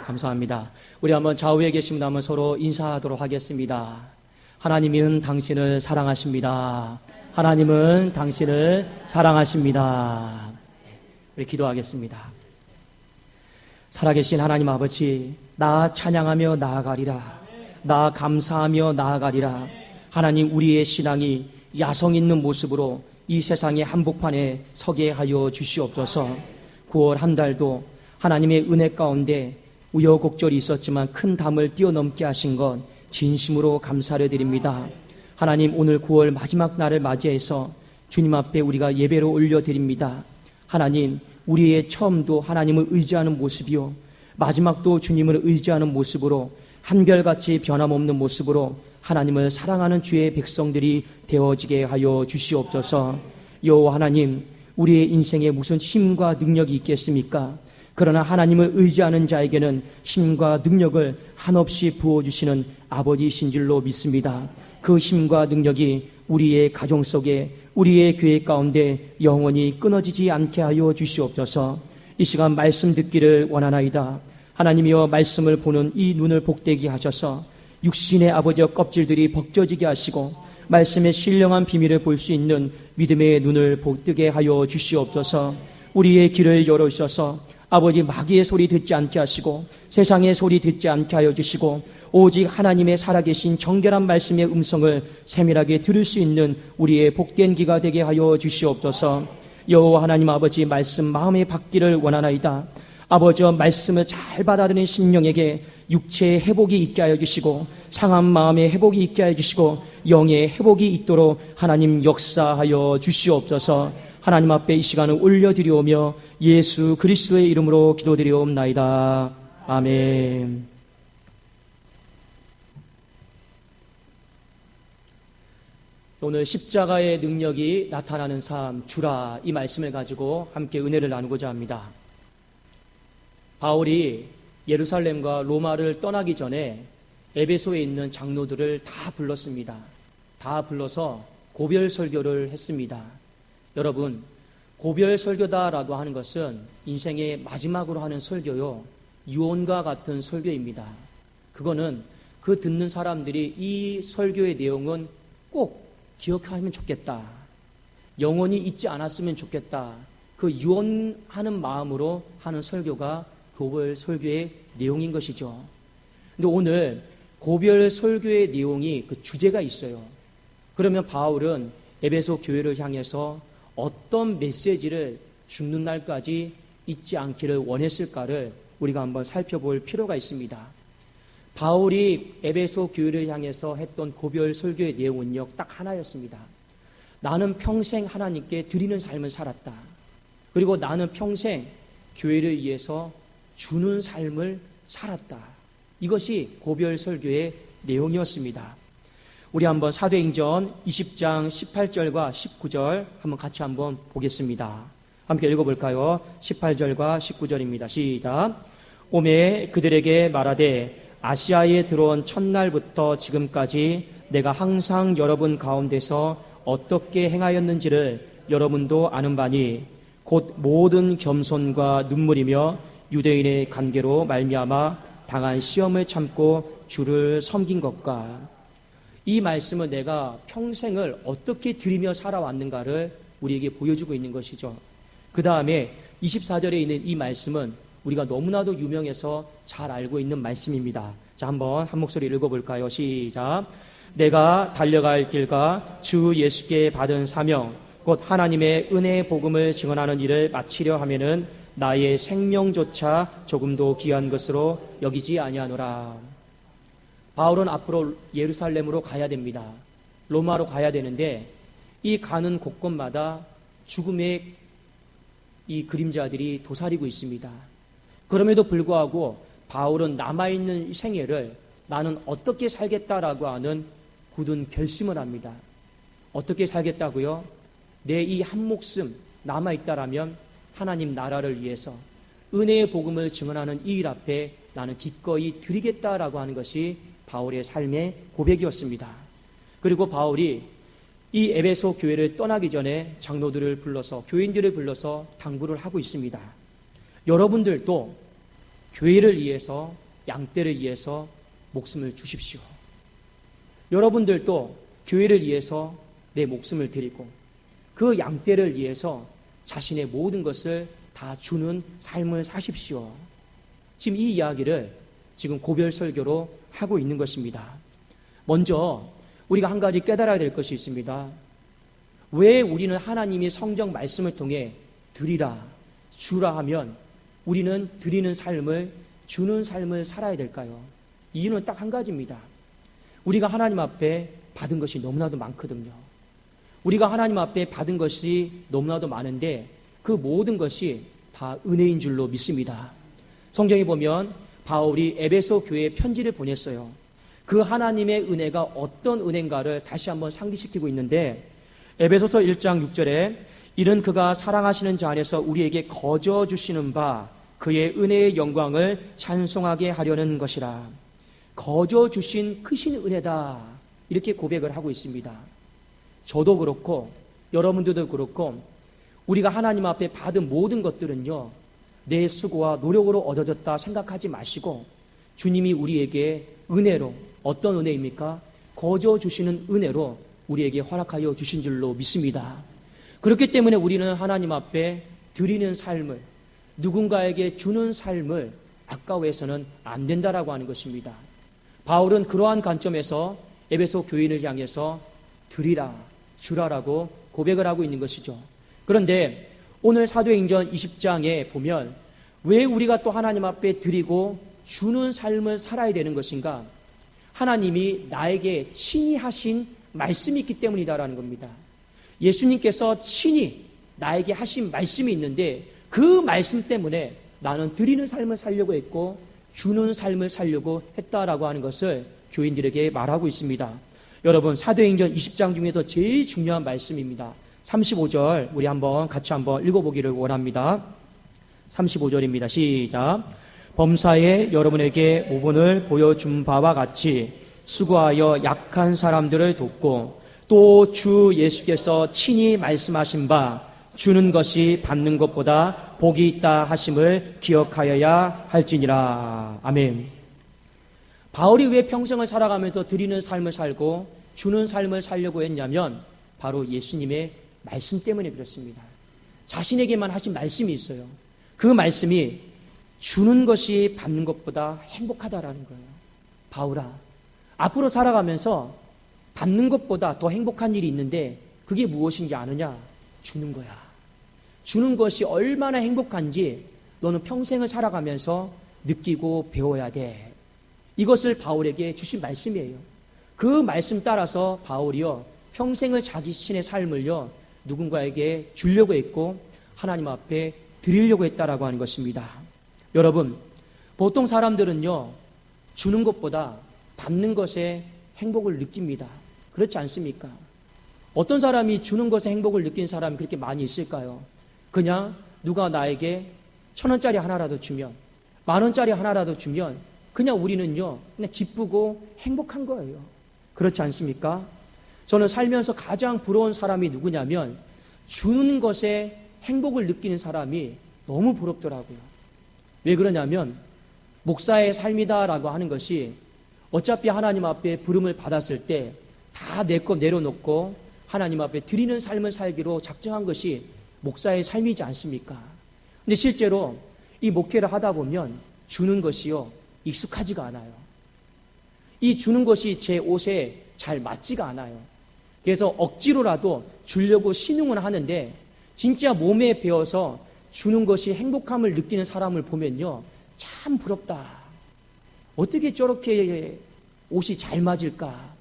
감사합니다. 우리 한번 좌우에 계신 분 한번 서로 인사하도록 하겠습니다. 하나님은 당신을 사랑하십니다. 하나님은 당신을 사랑하십니다. 우리 기도하겠습니다. 살아계신 하나님 아버지, 나 찬양하며 나아가리라. 나 감사하며 나아가리라. 하나님, 우리의 신앙이 야성 있는 모습으로 이 세상의 한복판에 서게 하여 주시옵소서. 9월 한 달도 하나님의 은혜 가운데 우여곡절이 있었지만 큰 담을 뛰어넘게 하신 것 진심으로 감사를 드립니다. 하나님, 오늘 9월 마지막 날을 맞이해서 주님 앞에 우리가 예배로 올려드립니다. 하나님, 우리의 처음도 하나님을 의지하는 모습이요, 마지막도 주님을 의지하는 모습으로 한결같이 변함없는 모습으로 하나님을 사랑하는 주의 백성들이 되어지게 하여 주시옵소서. 여호와 하나님, 우리의 인생에 무슨 힘과 능력이 있겠습니까? 그러나 하나님을 의지하는 자에게는 힘과 능력을 한없이 부어주시는 아버지이신 줄로 믿습니다. 그 힘과 능력이 우리의 가정 속에, 우리의 교회 가운데 영원히 끊어지지 않게 하여 주시옵소서. 이 시간 말씀 듣기를 원하나이다. 하나님이여, 말씀을 보는 이 눈을 복되게 하셔서 육신의 아버지의 껍질들이 벗겨지게 하시고 말씀의 신령한 비밀을 볼 수 있는 믿음의 눈을 복뜨게 하여 주시옵소서. 우리의 귀를 열어주셔서 아버지, 마귀의 소리 듣지 않게 하시고 세상의 소리 듣지 않게 하여 주시고 오직 하나님의 살아계신 정결한 말씀의 음성을 세밀하게 들을 수 있는 우리의 복된 귀가 되게 하여 주시옵소서. 여호와 하나님 아버지, 말씀 마음에 받기를 원하나이다. 아버지, 말씀을 잘 받아들이는 심령에게 육체의 회복이 있게 하여 주시고 상한 마음의 회복이 있게 하여 주시고 영의 회복이 있도록 하나님 역사하여 주시옵소서. 하나님 앞에 이 시간을 올려드리오며 예수 그리스도의 이름으로 기도드리옵나이다. 아멘. 오늘 십자가의 능력이 나타나는 삶, 주라, 이 말씀을 가지고 함께 은혜를 나누고자 합니다. 바울이 예루살렘과 로마를 떠나기 전에 에베소에 있는 장로들을 다 불렀습니다. 다 불러서 고별 설교를 했습니다. 여러분, 고별 설교다라고 하는 것은 인생의 마지막으로 하는 설교요, 유언과 같은 설교입니다. 그거는 그 듣는 사람들이 이 설교의 내용은 꼭 기억하면 좋겠다, 영원히 잊지 않았으면 좋겠다, 그 유언하는 마음으로 하는 설교가 고별 설교의 내용인 것이죠. 근데 오늘 고별 설교의 내용이 그 주제가 있어요. 그러면 바울은 에베소 교회를 향해서 어떤 메시지를 죽는 날까지 잊지 않기를 원했을까를 우리가 한번 살펴볼 필요가 있습니다. 바울이 에베소 교회를 향해서 했던 고별 설교의 내용은요, 딱 하나였습니다. 나는 평생 하나님께 드리는 삶을 살았다. 그리고 나는 평생 교회를 위해서 주는 삶을 살았다. 이것이 고별 설교의 내용이었습니다. 우리 한번 사도행전 20장 18절과 19절 한번 같이 한번 보겠습니다. 함께 읽어볼까요? 18절과 19절입니다. 시작. 오매 그들에게 말하되 아시아에 들어온 첫날부터 지금까지 내가 항상 여러분 가운데서 어떻게 행하였는지를 여러분도 아는 바니 곧 모든 겸손과 눈물이며 유대인의 관계로 말미암아 당한 시험을 참고 주를 섬긴 것과, 이 말씀은 내가 평생을 어떻게 드리며 살아왔는가를 우리에게 보여주고 있는 것이죠. 그 다음에 24절에 있는 이 말씀은 우리가 너무나도 유명해서 잘 알고 있는 말씀입니다. 자, 한번 한 목소리 읽어볼까요? 시작. 내가 달려갈 길과 주 예수께 받은 사명 곧 하나님의 은혜의 복음을 증언하는 일을 마치려 하면은 나의 생명조차 조금도 귀한 것으로 여기지 아니하노라. 바울은 앞으로 예루살렘으로 가야 됩니다. 로마로 가야 되는데 이 가는 곳곳마다 죽음의 이 그림자들이 도사리고 있습니다. 그럼에도 불구하고 바울은 남아있는 생애를 나는 어떻게 살겠다라고 하는 굳은 결심을 합니다. 어떻게 살겠다고요? 내 이 한 목숨 남아있다라면 하나님 나라를 위해서 은혜의 복음을 증언하는 이 일 앞에 나는 기꺼이 드리겠다라고 하는 것이 바울의 삶의 고백이었습니다. 그리고 바울이 이 에베소 교회를 떠나기 전에 장로들을 불러서, 교인들을 불러서 당부를 하고 있습니다. 여러분들도 교회를 위해서, 양떼를 위해서 목숨을 주십시오. 여러분들도 교회를 위해서 내 목숨을 드리고 그 양떼를 위해서 자신의 모든 것을 다 주는 삶을 사십시오. 지금 이 이야기를 지금 고별 설교로 하고 있는 것입니다. 먼저 우리가 한 가지 깨달아야 될 것이 있습니다. 왜 우리는 하나님이 성경 말씀을 통해 드리라, 주라 하면 우리는 드리는 삶을, 주는 삶을 살아야 될까요? 이유는 딱 한 가지입니다. 우리가 하나님 앞에 받은 것이 너무나도 많거든요. 우리가 하나님 앞에 받은 것이 너무나도 많은데 그 모든 것이 다 은혜인 줄로 믿습니다. 성경에 보면 바울이 에베소 교회에 편지를 보냈어요. 그 하나님의 은혜가 어떤 은혜인가를 다시 한번 상기시키고 있는데, 에베소서 1장 6절에 이는 그가 사랑하시는 자 안에서 우리에게 거저 주시는 바 그의 은혜의 영광을 찬송하게 하려는 것이라. 거저 주신 크신 은혜다, 이렇게 고백을 하고 있습니다. 저도 그렇고 여러분들도 그렇고 우리가 하나님 앞에 받은 모든 것들은요, 내 수고와 노력으로 얻어졌다 생각하지 마시고 주님이 우리에게 은혜로, 어떤 은혜입니까? 거저 주시는 은혜로 우리에게 허락하여 주신 줄로 믿습니다. 그렇기 때문에 우리는 하나님 앞에 드리는 삶을, 누군가에게 주는 삶을 아까워해서는 안 된다라고 하는 것입니다. 바울은 그러한 관점에서 에베소 교인을 향해서 드리라, 주라라고 고백을 하고 있는 것이죠. 그런데 오늘 사도행전 20장에 보면 왜 우리가 또 하나님 앞에 드리고 주는 삶을 살아야 되는 것인가? 하나님이 나에게 친히 하신 말씀이 있기 때문이다라는 겁니다. 예수님께서 친히 나에게 하신 말씀이 있는데 그 말씀 때문에 나는 드리는 삶을 살려고 했고 주는 삶을 살려고 했다라고 하는 것을 교인들에게 말하고 있습니다. 여러분, 사도행전 20장 중에서 제일 중요한 말씀입니다. 35절 우리 같이 한번 읽어보기를 원합니다. 35절입니다. 시작. 범사에 여러분에게 모본을 보여준 바와 같이 수고하여 약한 사람들을 돕고 또 주 예수께서 친히 말씀하신 바 주는 것이 받는 것보다 복이 있다 하심을 기억하여야 할지니라. 아멘. 바울이 왜 평생을 살아가면서 드리는 삶을 살고 주는 삶을 살려고 했냐면 바로 예수님의 말씀 때문에 그렇습니다. 자신에게만 하신 말씀이 있어요. 그 말씀이 주는 것이 받는 것보다 행복하다라는 거예요. 바울아, 앞으로 살아가면서 받는 것보다 더 행복한 일이 있는데 그게 무엇인지 아느냐? 주는 거야. 주는 것이 얼마나 행복한지 너는 평생을 살아가면서 느끼고 배워야 돼. 이것을 바울에게 주신 말씀이에요. 그 말씀 따라서 바울이요, 평생을 자기 신의 삶을요, 누군가에게 주려고 했고 하나님 앞에 드리려고 했다라고 하는 것입니다. 여러분, 보통 사람들은요, 주는 것보다 받는 것에 행복을 느낍니다. 그렇지 않습니까? 어떤 사람이 주는 것에 행복을 느낀 사람이 그렇게 많이 있을까요? 그냥 누가 나에게 1,000원짜리 하나라도 주면, 10,000원짜리 하나라도 주면 그냥 우리는요, 그냥 기쁘고 행복한 거예요. 그렇지 않습니까? 저는 살면서 가장 부러운 사람이 누구냐면 주는 것에 행복을 느끼는 사람이 너무 부럽더라고요. 왜 그러냐면 목사의 삶이다라고 하는 것이 어차피 하나님 앞에 부름을 받았을 때 다 내 것 내려놓고 하나님 앞에 드리는 삶을 살기로 작정한 것이 목사의 삶이지 않습니까? 근데 실제로 이 목회를 하다 보면 주는 것이요, 익숙하지가 않아요. 이 주는 것이 제 옷에 잘 맞지가 않아요. 그래서 억지로라도 주려고 신용은 하는데 진짜 몸에 배어서 주는 것이 행복함을 느끼는 사람을 보면요, 참 부럽다. 어떻게 저렇게 옷이 잘 맞을까?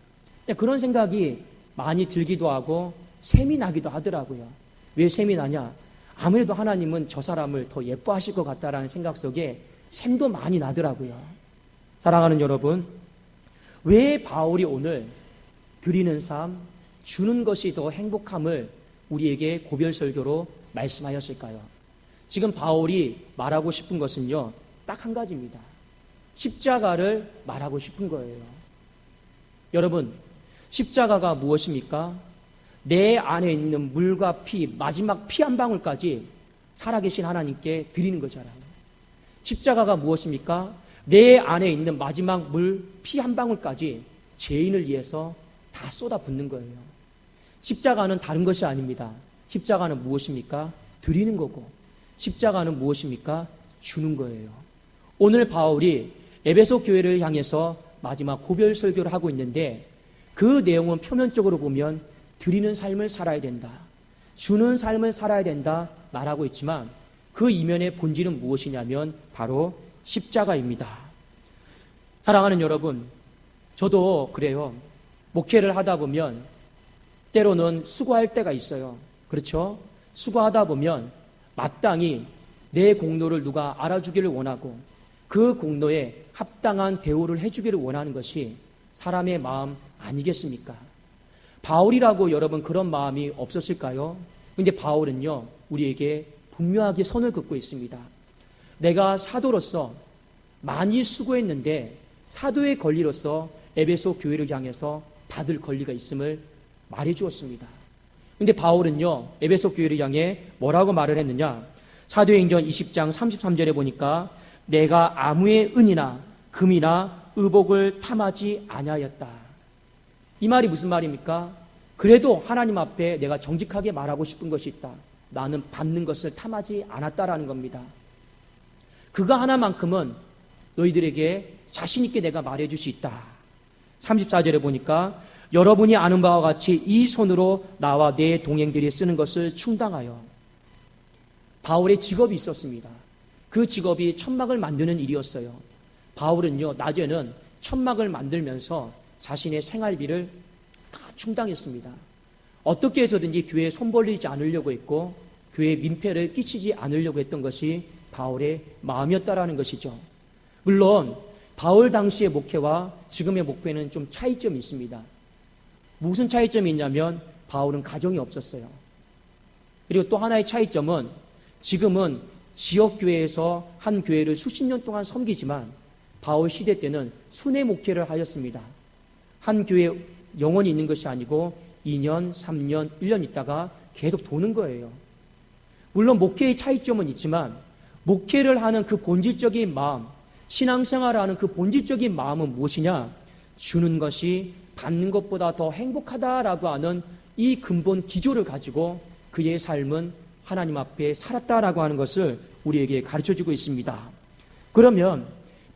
그런 생각이 많이 들기도 하고 샘이 나기도 하더라고요. 왜 샘이 나냐? 아무래도 하나님은 저 사람을 더 예뻐하실 것 같다라는 생각 속에 샘도 많이 나더라고요. 사랑하는 여러분, 왜 바울이 오늘 드리는 삶, 주는 것이 더 행복함을 우리에게 고별설교로 말씀하였을까요? 지금 바울이 말하고 싶은 것은요, 딱 한 가지입니다. 십자가를 말하고 싶은 거예요. 여러분, 십자가가 무엇입니까? 내 안에 있는 물과 피, 마지막 피 한 방울까지 살아계신 하나님께 드리는 거잖아요. 십자가가 무엇입니까? 내 안에 있는 마지막 물, 피 한 방울까지 죄인을 위해서 다 쏟아붓는 거예요. 십자가는 다른 것이 아닙니다. 십자가는 무엇입니까? 드리는 거고, 십자가는 무엇입니까? 주는 거예요. 오늘 바울이 에베소 교회를 향해서 마지막 고별 설교를 하고 있는데, 그 내용은 표면적으로 보면 드리는 삶을 살아야 된다, 주는 삶을 살아야 된다 말하고 있지만, 그 이면의 본질은 무엇이냐면 바로 십자가입니다. 사랑하는 여러분, 저도 그래요. 목회를 하다 보면 때로는 수고할 때가 있어요. 그렇죠? 수고하다 보면 마땅히 내 공로를 누가 알아주기를 원하고, 그 공로에 합당한 대우를 해주기를 원하는 것이 사람의 마음 아니겠습니까? 바울이라고 여러분 그런 마음이 없었을까요? 근데 바울은요, 우리에게 분명하게 선을 긋고 있습니다. 내가 사도로서 많이 수고했는데 사도의 권리로서 에베소 교회를 향해서 받을 권리가 있음을 말해주었습니다. 근데 바울은요, 에베소 교회를 향해 뭐라고 말을 했느냐? 사도행전 20장 33절에 보니까 내가 아무의 은이나 금이나 의복을 탐하지 아니하였다. 이 말이 무슨 말입니까? 그래도 하나님 앞에 내가 정직하게 말하고 싶은 것이 있다. 나는 받는 것을 탐하지 않았다라는 겁니다. 그거 하나만큼은 너희들에게 자신 있게 내가 말해줄 수 있다. 34절에 보니까 여러분이 아는 바와 같이 이 손으로 나와 내 동행들이 쓰는 것을 충당하여. 바울의 직업이 있었습니다. 그 직업이 천막을 만드는 일이었어요. 바울은요, 낮에는 천막을 만들면서 자신의 생활비를 다 충당했습니다. 어떻게 해서든지 교회에 손 벌리지 않으려고 했고, 교회에 민폐를 끼치지 않으려고 했던 것이 바울의 마음이었다라는 것이죠. 물론 바울 당시의 목회와 지금의 목회는 좀 차이점이 있습니다. 무슨 차이점이 있냐면 바울은 가정이 없었어요. 그리고 또 하나의 차이점은 지금은 지역교회에서 한 교회를 수십 년 동안 섬기지만 바울 시대 때는 순회 목회를 하였습니다. 한 교회에 영원히 있는 것이 아니고 2년, 3년, 1년 있다가 계속 도는 거예요. 물론 목회의 차이점은 있지만 목회를 하는 그 본질적인 마음, 신앙생활을 하는 그 본질적인 마음은 무엇이냐? 주는 것이 받는 것보다 더 행복하다라고 하는 이 근본 기조를 가지고 그의 삶은 하나님 앞에 살았다라고 하는 것을 우리에게 가르쳐주고 있습니다. 그러면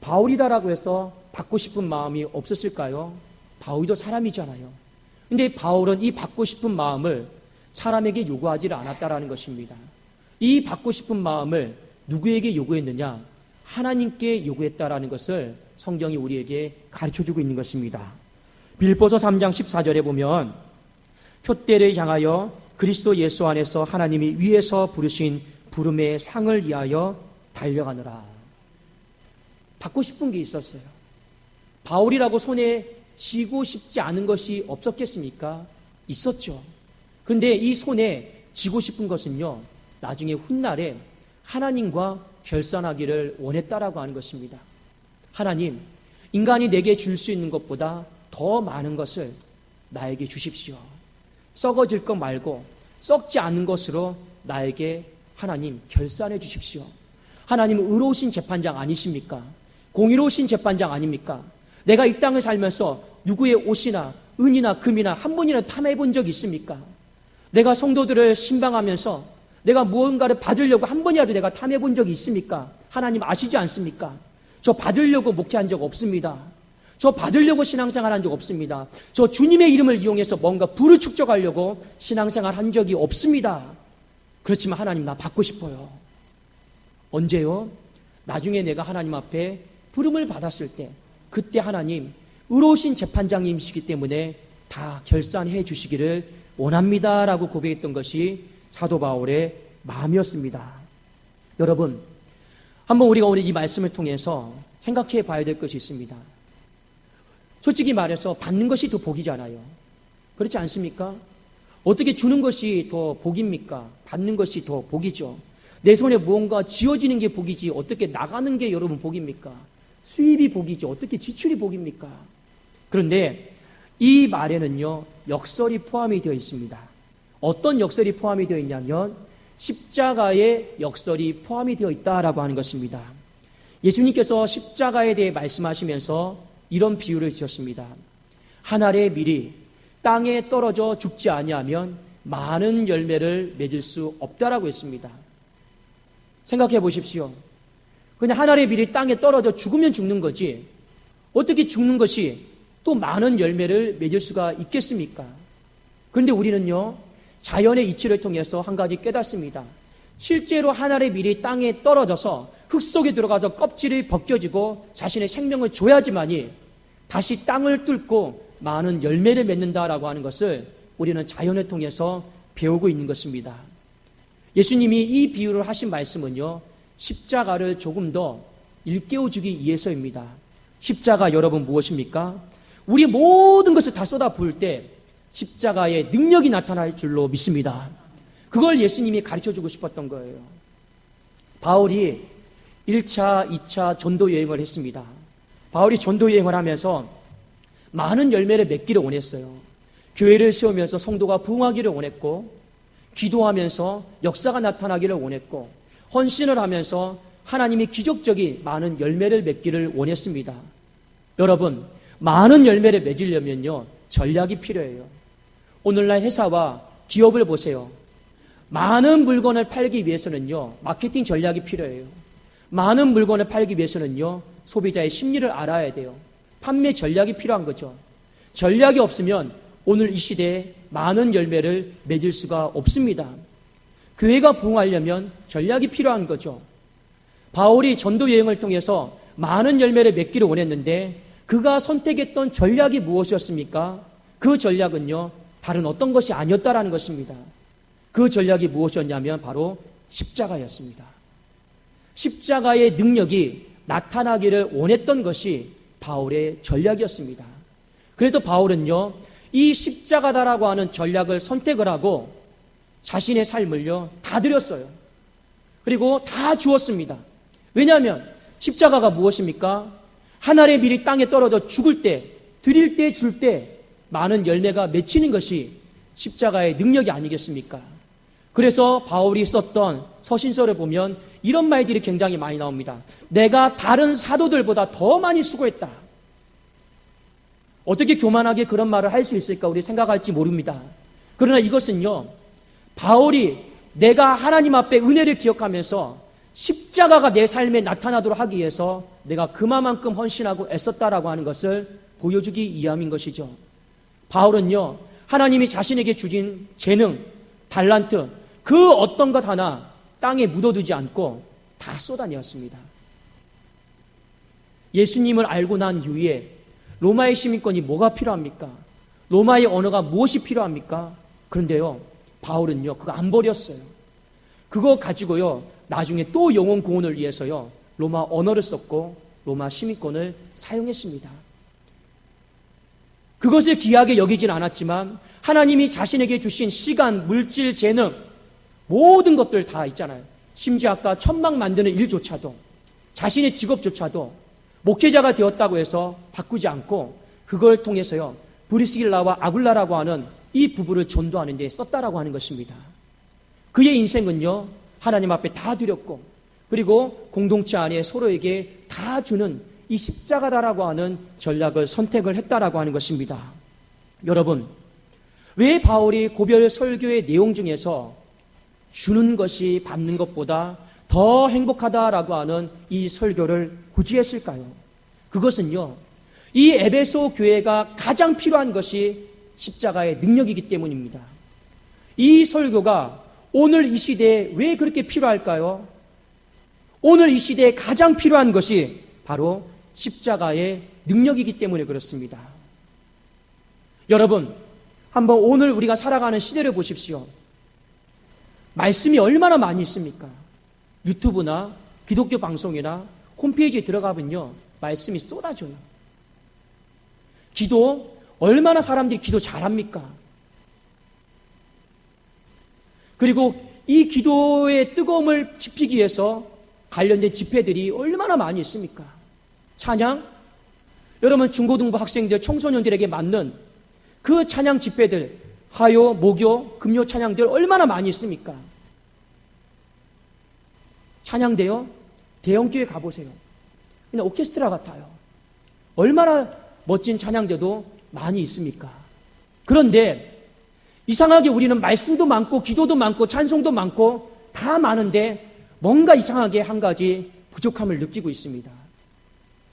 바울이다라고 해서 받고 싶은 마음이 없었을까요? 바울도 사람이잖아요. 근데 바울은 이 받고 싶은 마음을 사람에게 요구하지 않았다라는 것입니다. 이 받고 싶은 마음을 누구에게 요구했느냐? 하나님께 요구했다라는 것을 성경이 우리에게 가르쳐주고 있는 것입니다. 빌보서 3장 14절에 보면 표대를 향하여 그리스도 예수 안에서 하나님이 위에서 부르신 부름의 상을 위하여 달려가느라. 받고 싶은 게 있었어요. 바울이라고 손에 쥐고 싶지 않은 것이 없었겠습니까? 있었죠. 그런데 이 손에 쥐고 싶은 것은요, 나중에 훗날에 하나님과 결산하기를 원했다라고 하는 것입니다. 하나님, 인간이 내게 줄 수 있는 것보다 더 많은 것을 나에게 주십시오. 썩어질 것 말고 썩지 않는 것으로 나에게 하나님 결산해 주십시오. 하나님은 의로우신 재판장 아니십니까? 공의로우신 재판장 아닙니까? 내가 이 땅을 살면서 누구의 옷이나 은이나 금이나 한 번이나 탐해 본 적이 있습니까? 내가 성도들을 신방하면서 내가 무언가를 받으려고 한 번이라도 내가 탐해 본 적이 있습니까? 하나님 아시지 않습니까? 저 받으려고 목회한 적 없습니다. 저 받으려고 신앙생활 한 적 없습니다. 저 주님의 이름을 이용해서 뭔가 부를 축적하려고 신앙생활 한 적이 없습니다. 그렇지만 하나님 나 받고 싶어요. 언제요? 나중에 내가 하나님 앞에 부름을 받았을 때, 그때 하나님 의로우신 재판장님이시기 때문에 다 결산해 주시기를 원합니다라고 고백했던 것이 사도 바울의 마음이었습니다. 여러분, 한번 우리가 오늘 이 말씀을 통해서 생각해 봐야 될 것이 있습니다. 솔직히 말해서 받는 것이 더 복이잖아요. 그렇지 않습니까? 어떻게 주는 것이 더 복입니까? 받는 것이 더 복이죠. 내 손에 무언가 쥐어지는 게 복이지 어떻게 나가는 게 여러분 복입니까? 수입이 복이지 어떻게 지출이 복입니까? 그런데 이 말에는요, 역설이 포함이 되어 있습니다. 어떤 역설이 포함이 되어 있냐면 십자가의 역설이 포함이 되어 있다라고 하는 것입니다. 예수님께서 십자가에 대해 말씀하시면서 이런 비유를 주셨습니다. 한 알의 밀이 땅에 떨어져 죽지 아니하면 많은 열매를 맺을 수 없다라고 했습니다. 생각해 보십시오. 그냥 한 알의 밀이 땅에 떨어져 죽으면 죽는 거지 어떻게 죽는 것이 또 많은 열매를 맺을 수가 있겠습니까? 그런데 우리는요, 자연의 이치를 통해서 한 가지 깨닫습니다. 실제로 한 알의 밀이 땅에 떨어져서 흙 속에 들어가서 껍질이 벗겨지고 자신의 생명을 줘야지만이 다시 땅을 뚫고 많은 열매를 맺는다라고 하는 것을 우리는 자연을 통해서 배우고 있는 것입니다. 예수님이 이 비유를 하신 말씀은요, 십자가를 조금 더 일깨워주기 위해서입니다. 십자가 여러분 무엇입니까? 우리 모든 것을 다 쏟아 부을 때 십자가의 능력이 나타날 줄로 믿습니다. 그걸 예수님이 가르쳐주고 싶었던 거예요. 바울이 1차, 2차 전도 여행을 했습니다. 바울이 전도 여행을 하면서 많은 열매를 맺기를 원했어요. 교회를 세우면서 성도가 부흥하기를 원했고, 기도하면서 역사가 나타나기를 원했고, 헌신을 하면서 하나님이 기적적인 많은 열매를 맺기를 원했습니다. 여러분, 많은 열매를 맺으려면요, 전략이 필요해요. 오늘날 회사와 기업을 보세요. 많은 물건을 팔기 위해서는요, 마케팅 전략이 필요해요. 많은 물건을 팔기 위해서는요, 소비자의 심리를 알아야 돼요. 판매 전략이 필요한 거죠. 전략이 없으면 오늘 이 시대에 많은 열매를 맺을 수가 없습니다. 교회가 부흥하려면 전략이 필요한 거죠. 바울이 전도 여행을 통해서 많은 열매를 맺기를 원했는데 그가 선택했던 전략이 무엇이었습니까? 그 전략은요, 다른 어떤 것이 아니었다라는 것입니다. 그 전략이 무엇이었냐면 바로 십자가였습니다. 십자가의 능력이 나타나기를 원했던 것이 바울의 전략이었습니다. 그래도 바울은요, 이 십자가다라고 하는 전략을 선택을 하고 자신의 삶을요, 다 드렸어요. 그리고 다 주었습니다. 왜냐하면 십자가가 무엇입니까? 한 알의 밀이 땅에 떨어져 죽을 때, 드릴 때, 줄 때 많은 열매가 맺히는 것이 십자가의 능력이 아니겠습니까? 그래서 바울이 썼던 서신서를 보면 이런 말들이 굉장히 많이 나옵니다. 내가 다른 사도들보다 더 많이 수고했다. 어떻게 교만하게 그런 말을 할 수 있을까 우리 생각할지 모릅니다. 그러나 이것은요, 바울이 내가 하나님 앞에 은혜를 기억하면서 십자가가 내 삶에 나타나도록 하기 위해서 내가 그만큼 헌신하고 애썼다라고 하는 것을 보여주기 위함인 것이죠. 바울은요, 하나님이 자신에게 주신 재능, 달란트, 그 어떤 것 하나 땅에 묻어두지 않고 다 쏟아내었습니다. 예수님을 알고 난 이후에 로마의 시민권이 뭐가 필요합니까? 로마의 언어가 무엇이 필요합니까? 그런데요, 바울은요, 그거 안 버렸어요. 그거 가지고요, 나중에 또 영혼 구원을 위해서요, 로마 언어를 썼고 로마 시민권을 사용했습니다. 그것을 귀하게 여기진 않았지만 하나님이 자신에게 주신 시간, 물질, 재능, 모든 것들 다 있잖아요. 심지어 아까 천막 만드는 일조차도, 자신의 직업조차도 목회자가 되었다고 해서 바꾸지 않고 그걸 통해서요, 브리스길라와 아굴라라고 하는 이 부부를 전도하는 데 썼다라고 하는 것입니다. 그의 인생은요, 하나님 앞에 다 드렸고, 그리고 공동체 안에 서로에게 다 주는 이 십자가다라고 하는 전략을 선택을 했다라고 하는 것입니다. 여러분, 왜 바울이 고별 설교의 내용 중에서 주는 것이 받는 것보다 더 행복하다라고 하는 이 설교를 굳이 했을까요? 그것은요, 이 에베소 교회가 가장 필요한 것이 십자가의 능력이기 때문입니다. 이 설교가 오늘 이 시대에 왜 그렇게 필요할까요? 오늘 이 시대에 가장 필요한 것이 바로 십자가의 능력이기 때문에 그렇습니다. 여러분, 한번 오늘 우리가 살아가는 시대를 보십시오. 말씀이 얼마나 많이 있습니까? 유튜브나 기독교 방송이나 홈페이지에 들어가면요, 말씀이 쏟아져요. 기도, 얼마나 사람들이 기도 잘합니까? 그리고 이 기도의 뜨거움을 지피기 위해서 관련된 집회들이 얼마나 많이 있습니까? 찬양? 여러분, 중고등부 학생들, 청소년들에게 맞는 그 찬양 집회들 화요, 목요, 금요 찬양들 얼마나 많이 있습니까? 찬양대요? 대형교회 가보세요. 그냥 오케스트라 같아요. 얼마나 멋진 찬양대도 많이 있습니까? 그런데 이상하게 우리는 말씀도 많고 기도도 많고 찬송도 많고 다 많은데 뭔가 이상하게 한 가지 부족함을 느끼고 있습니다.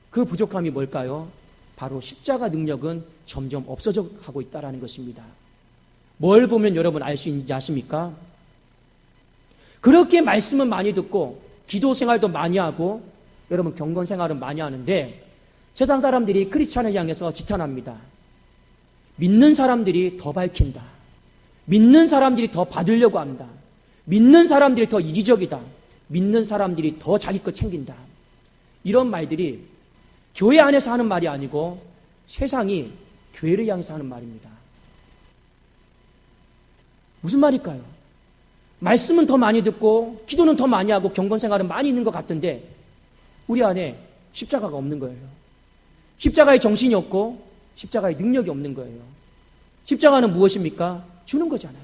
그 부족함이 뭘까요? 바로 십자가 능력은 점점 없어져 가고 있다는 것입니다. 뭘 보면 여러분 알 수 있는지 아십니까? 그렇게 말씀은 많이 듣고 기도 생활도 많이 하고 여러분 경건 생활은 많이 하는데 세상 사람들이 크리스찬을 향해서 지탄합니다. 믿는 사람들이 더 밝힌다. 믿는 사람들이 더 받으려고 한다. 믿는 사람들이 더 이기적이다. 믿는 사람들이 더 자기 것 챙긴다. 이런 말들이 교회 안에서 하는 말이 아니고 세상이 교회를 향해서 하는 말입니다. 무슨 말일까요? 말씀은 더 많이 듣고 기도는 더 많이 하고 경건 생활은 많이 있는 것 같은데 우리 안에 십자가가 없는 거예요. 십자가의 정신이 없고 십자가의 능력이 없는 거예요. 십자가는 무엇입니까? 주는 거잖아요.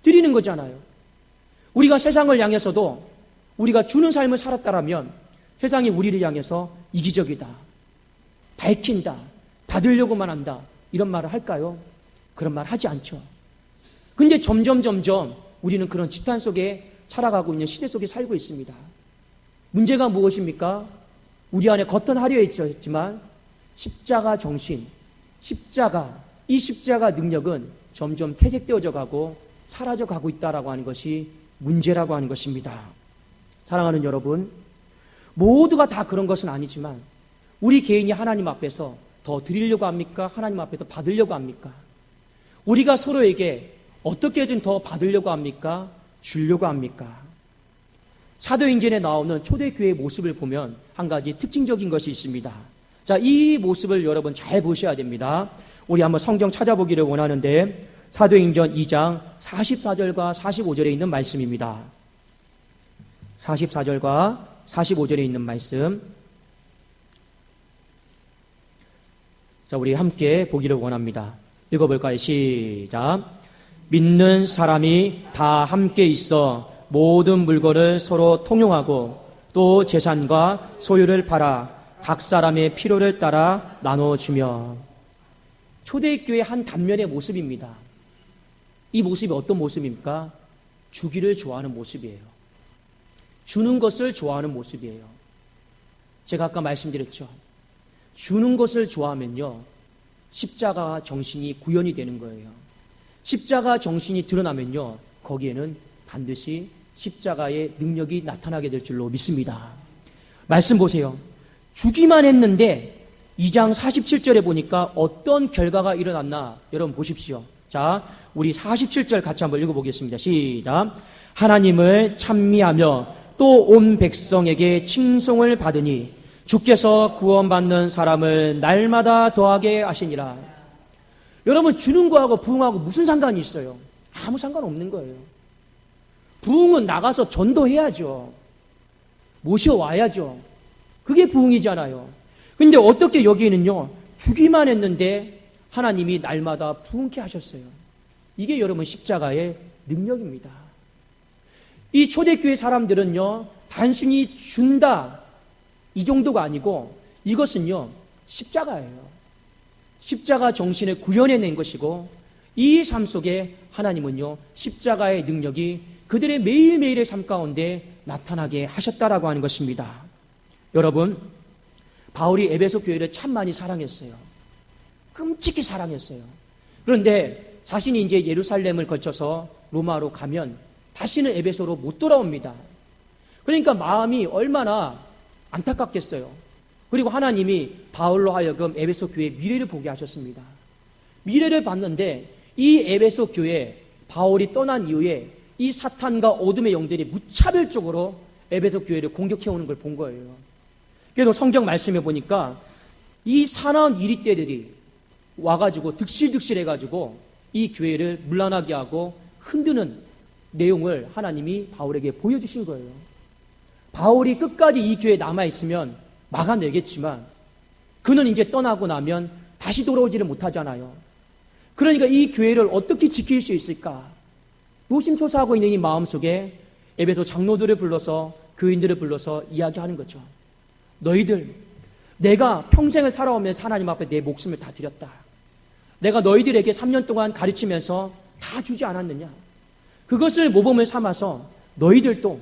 드리는 거잖아요. 우리가 세상을 향해서도 우리가 주는 삶을 살았다라면 세상이 우리를 향해서 이기적이다, 밝힌다, 받으려고만 한다 이런 말을 할까요? 그런 말 하지 않죠. 근데 점점 우리는 그런 지탄 속에 살아가고 있는 시대 속에 살고 있습니다. 문제가 무엇입니까? 우리 안에 겉은 화려했지만 십자가 정신, 이 십자가 능력은 점점 퇴색되어져 가고 사라져 가고 있다라고 하는 것이 문제라고 하는 것입니다. 사랑하는 여러분, 모두가 다 그런 것은 아니지만 우리 개인이 하나님 앞에서 더 드리려고 합니까? 하나님 앞에서 받으려고 합니까? 우리가 서로에게 어떻게든 더 받으려고 합니까? 주려고 합니까? 사도행전에 나오는 초대교회의 모습을 보면 한 가지 특징적인 것이 있습니다. 자, 이 모습을 여러분 잘 보셔야 됩니다. 우리 한번 성경 찾아보기를 원하는데 사도행전 2장 44절과 45절에 있는 말씀입니다. 44절과 45절에 있는 말씀. 자, 우리 함께 보기를 원합니다. 읽어볼까요? 시작. 믿는 사람이 다 함께 있어 모든 물건을 서로 통용하고 또 재산과 소유를 팔아 각 사람의 필요를 따라 나눠주며. 초대교회 한 단면의 모습입니다. 이 모습이 어떤 모습입니까? 주기를 좋아하는 모습이에요. 주는 것을 좋아하는 모습이에요. 제가 아까 말씀드렸죠. 주는 것을 좋아하면요, 십자가 정신이 구현이 되는 거예요. 십자가 정신이 드러나면요, 거기에는 반드시 십자가의 능력이 나타나게 될 줄로 믿습니다. 말씀 보세요. 주기만 했는데 2장 47절에 보니까 어떤 결과가 일어났나 여러분 보십시오. 자, 우리 47절 같이 한번 읽어보겠습니다. 시작. 하나님을 찬미하며 또 온 백성에게 칭송을 받으니 주께서 구원받는 사람을 날마다 더하게 하시니라. 여러분, 주는 거하고 부흥하고 무슨 상관이 있어요? 아무 상관없는 거예요. 부흥은 나가서 전도해야죠. 모셔와야죠. 그게 부흥이잖아요. 근데 어떻게 여기는요, 주기만 했는데 하나님이 날마다 부흥케 하셨어요. 이게 여러분 십자가의 능력입니다. 이 초대교회 사람들은요, 단순히 준다 이 정도가 아니고 이것은요, 십자가예요. 십자가 정신을 구현해낸 것이고 이 삶 속에 하나님은요, 십자가의 능력이 그들의 매일매일의 삶 가운데 나타나게 하셨다라고 하는 것입니다. 여러분, 바울이 에베소 교회를 참 많이 사랑했어요. 끔찍히 사랑했어요. 그런데 자신이 이제 예루살렘을 거쳐서 로마로 가면 다시는 에베소로 못 돌아옵니다. 그러니까 마음이 얼마나 안타깝겠어요. 그리고 하나님이 바울로 하여금 에베소 교회의 미래를 보게 하셨습니다. 미래를 봤는데 이 에베소 교회 바울이 떠난 이후에 이 사탄과 어둠의 영들이 무차별적으로 에베소 교회를 공격해오는 걸 본 거예요. 그래서 성경 말씀해 보니까 이 사나운 이리떼들이 와가지고 득실득실 해가지고 이 교회를 문란하게 하고 흔드는 내용을 하나님이 바울에게 보여주신 거예요. 바울이 끝까지 이 교회에 남아있으면 막아내겠지만 그는 이제 떠나고 나면 다시 돌아오지를 못하잖아요. 그러니까 이 교회를 어떻게 지킬 수 있을까? 노심초사하고 있는 이 마음속에 에베소 장로들을 불러서 교인들을 불러서 이야기하는 거죠. 너희들, 내가 평생을 살아오면서 하나님 앞에 내 목숨을 다 드렸다. 내가 너희들에게 3년 동안 가르치면서 다 주지 않았느냐? 그것을 모범을 삼아서 너희들도,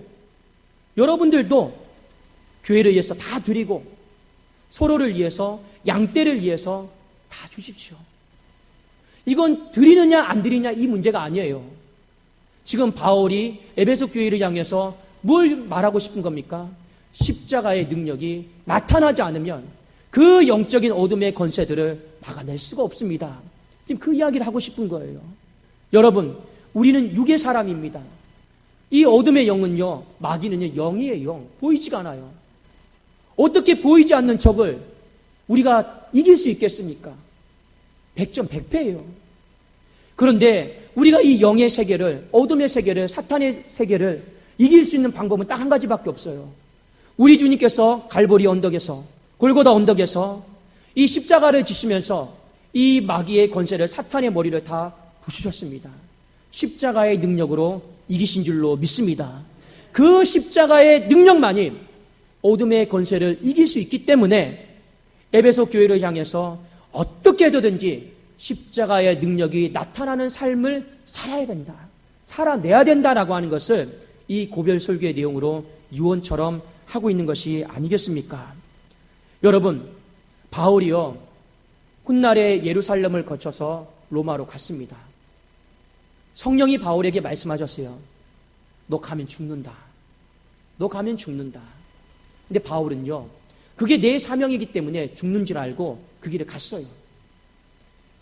여러분들도 교회를 위해서 다 드리고 서로를 위해서, 양떼를 위해서 다 주십시오. 이건 드리느냐 안 드리느냐 이 문제가 아니에요. 지금 바울이 에베소 교회를 향해서 뭘 말하고 싶은 겁니까? 십자가의 능력이 나타나지 않으면 그 영적인 어둠의 권세들을 막아낼 수가 없습니다. 지금 그 이야기를 하고 싶은 거예요. 여러분, 우리는 육의 사람입니다. 이 어둠의 영은요, 마귀는요, 영이에요. 영. 보이지가 않아요. 어떻게 보이지 않는 적을 우리가 이길 수 있겠습니까? 100점 100패예요. 그런데 우리가 이 영의 세계를, 어둠의 세계를, 사탄의 세계를 이길 수 있는 방법은 딱 한 가지밖에 없어요. 우리 주님께서 갈보리 언덕에서, 골고다 언덕에서 이 십자가를 지시면서 이 마귀의 권세를, 사탄의 머리를 다 부수셨습니다. 십자가의 능력으로 이기신 줄로 믿습니다. 그 십자가의 능력만이 어둠의 권세를 이길 수 있기 때문에 에베소 교회를 향해서 어떻게 해서든지 십자가의 능력이 나타나는 삶을 살아야 된다. 살아내야 된다라고 하는 것을 이 고별 설교의 내용으로 유언처럼 하고 있는 것이 아니겠습니까? 여러분, 바울이요, 훗날에 예루살렘을 거쳐서 로마로 갔습니다. 성령이 바울에게 말씀하셨어요. 너 가면 죽는다. 너 가면 죽는다. 근데 바울은요, 그게 내 사명이기 때문에 죽는 줄 알고 그 길에 갔어요.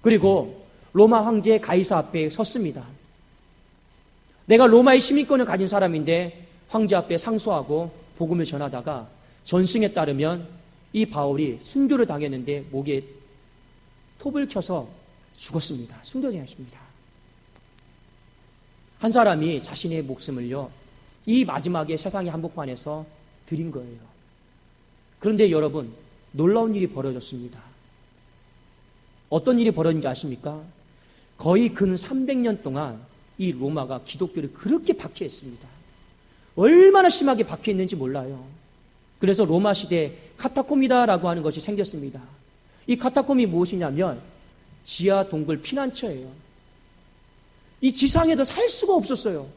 그리고 로마 황제 가이사 앞에 섰습니다. 내가 로마의 시민권을 가진 사람인데 황제 앞에 상소하고 복음을 전하다가 전승에 따르면 이 바울이 순교를 당했는데 목에 톱을 켜서 죽었습니다. 순교당했습니다. 한 사람이 자신의 목숨을요, 이 마지막에 세상의 한복판에서 드린 거예요. 그런데 여러분, 놀라운 일이 벌어졌습니다. 어떤 일이 벌어진지 아십니까? 거의 근 300년 동안 이 로마가 기독교를 그렇게 박해했습니다. 얼마나 심하게 박해했는지 몰라요. 그래서 로마 시대에 카타콤이다라고 하는 것이 생겼습니다. 이 카타콤이 무엇이냐면 지하 동굴 피난처예요. 이 지상에서 살 수가 없었어요.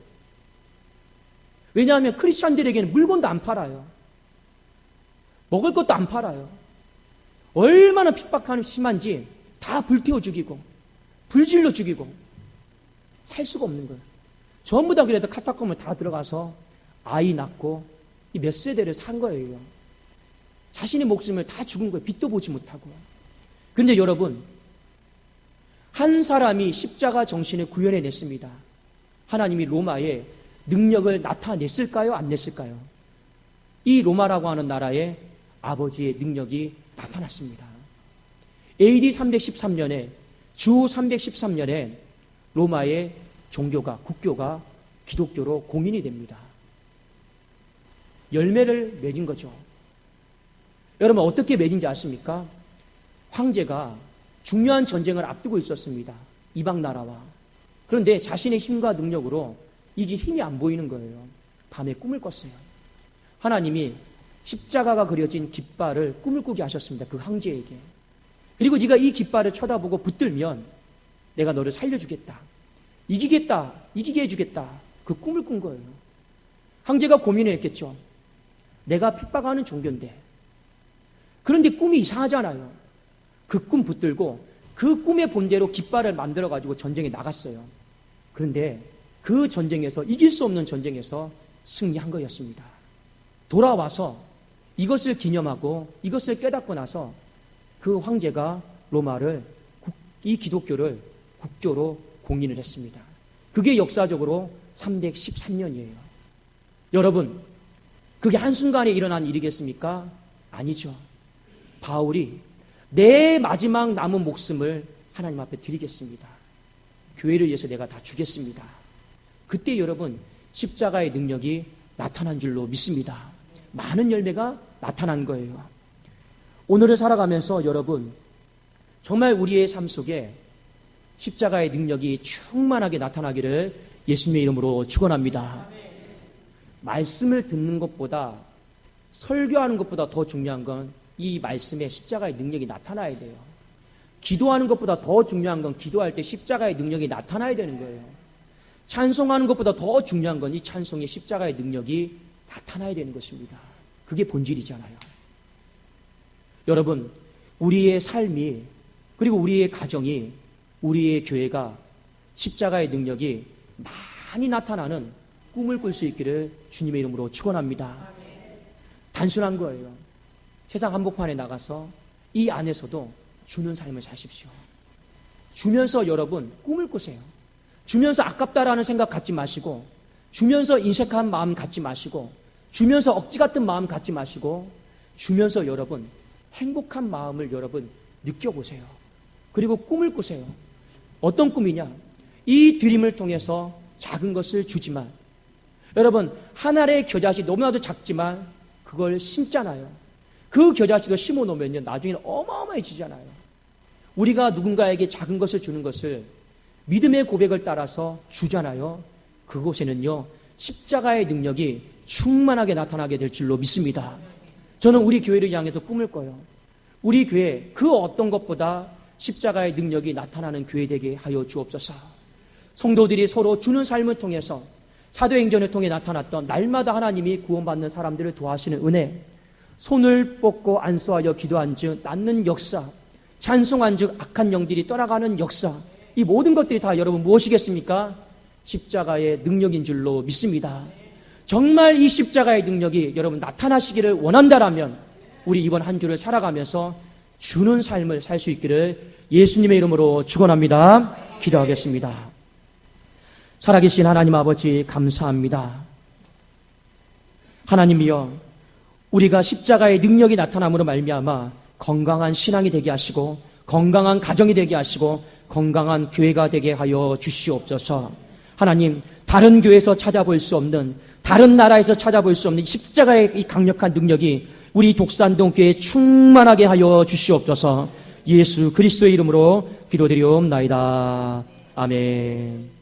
왜냐하면 크리스찬들에게는 물건도 안 팔아요. 먹을 것도 안 팔아요. 얼마나 핍박하는 심한지 다 불태워 죽이고 불질러 죽이고 살 수가 없는 거예요. 전부 다 그래도 카타콤을 다 들어가서 아이 낳고 이 몇 세대를 산 거예요. 자신의 목숨을 다 죽은 거예요. 빛도 보지 못하고. 근데 여러분, 한 사람이 십자가 정신을 구현해냈습니다. 하나님이 로마에 능력을 나타냈을까요? 안 냈을까요? 이 로마라고 하는 나라에 아버지의 능력이 나타났습니다. AD 313년에, 주 313년에 로마의 종교가, 국교가 기독교로 공인이 됩니다. 열매를 맺은 거죠. 여러분, 어떻게 맺은지 아십니까? 황제가 중요한 전쟁을 앞두고 있었습니다. 이방 나라와. 그런데 자신의 힘과 능력으로 이게 힘이 안 보이는 거예요. 밤에 꿈을 꿨어요. 하나님이 십자가가 그려진 깃발을 꿈을 꾸게 하셨습니다. 그 황제에게. 그리고 네가 이 깃발을 쳐다보고 붙들면 내가 너를 살려주겠다. 이기겠다. 이기게 해주겠다. 그 꿈을 꾼 거예요. 황제가 고민을 했겠죠. 내가 핍박하는 종교인데. 그런데 꿈이 이상하잖아요. 그 꿈 붙들고 그 꿈의 본대로 깃발을 만들어가지고 전쟁에 나갔어요. 그런데 그 전쟁에서, 이길 수 없는 전쟁에서 승리한 거였습니다. 돌아와서 이것을 기념하고 이것을 깨닫고 나서 그 황제가 로마를, 이 기독교를 국교로 공인을 했습니다. 그게 역사적으로 313년이에요. 여러분, 그게 한순간에 일어난 일이겠습니까? 아니죠. 바울이 내 마지막 남은 목숨을 하나님 앞에 드리겠습니다. 교회를 위해서 내가 다 주겠습니다. 그때 여러분, 십자가의 능력이 나타난 줄로 믿습니다. 많은 열매가 나타난 거예요. 오늘을 살아가면서 여러분, 정말 우리의 삶 속에 십자가의 능력이 충만하게 나타나기를 예수님의 이름으로 축원합니다. 말씀을 듣는 것보다 설교하는 것보다 더 중요한 건 이 말씀에 십자가의 능력이 나타나야 돼요. 기도하는 것보다 더 중요한 건 기도할 때 십자가의 능력이 나타나야 되는 거예요. 찬송하는 것보다 더 중요한 건 이 찬송의 십자가의 능력이 나타나야 되는 것입니다. 그게 본질이잖아요. 여러분, 우리의 삶이, 그리고 우리의 가정이, 우리의 교회가 십자가의 능력이 많이 나타나는 꿈을 꿀 수 있기를 주님의 이름으로 축원합니다. 단순한 거예요. 세상 한복판에 나가서 이 안에서도 주는 삶을 사십시오. 주면서 여러분 꿈을 꾸세요. 주면서 아깝다라는 생각 갖지 마시고, 주면서 인색한 마음 갖지 마시고, 주면서 억지 같은 마음 갖지 마시고, 주면서 여러분 행복한 마음을 여러분 느껴보세요. 그리고 꿈을 꾸세요. 어떤 꿈이냐? 이 드림을 통해서 작은 것을 주지만, 여러분 한 알의 겨자씨 너무나도 작지만 그걸 심잖아요. 그 겨자씨도 심어 놓으면요 나중에는 어마어마해지잖아요. 우리가 누군가에게 작은 것을 주는 것을 믿음의 고백을 따라서 주잖아요. 그곳에는요 십자가의 능력이 충만하게 나타나게 될 줄로 믿습니다. 저는 우리 교회를 향해서 꿈을 꿔요. 우리 교회 그 어떤 것보다 십자가의 능력이 나타나는 교회 되게 하여 주옵소서. 성도들이 서로 주는 삶을 통해서 사도행전을 통해 나타났던 날마다 하나님이 구원받는 사람들을 도와주시는 은혜, 손을 뻗고 안수하여 기도한 즉 낫는 역사, 찬송한 즉 악한 영들이 떠나가는 역사, 이 모든 것들이 다 여러분 무엇이겠습니까? 십자가의 능력인 줄로 믿습니다. 정말 이 십자가의 능력이 여러분 나타나시기를 원한다라면 우리 이번 한 주를 살아가면서 주는 삶을 살 수 있기를 예수님의 이름으로 축원합니다. 기도하겠습니다. 살아계신 하나님 아버지 감사합니다. 하나님이여, 우리가 십자가의 능력이 나타남으로 말미암아 건강한 신앙이 되게 하시고 건강한 가정이 되게 하시고 건강한 교회가 되게 하여 주시옵소서. 하나님, 다른 교회에서 찾아볼 수 없는, 다른 나라에서 찾아볼 수 없는 십자가의 이 강력한 능력이 우리 독산동 교회에 충만하게 하여 주시옵소서. 예수 그리스도의 이름으로 기도드리옵나이다. 아멘.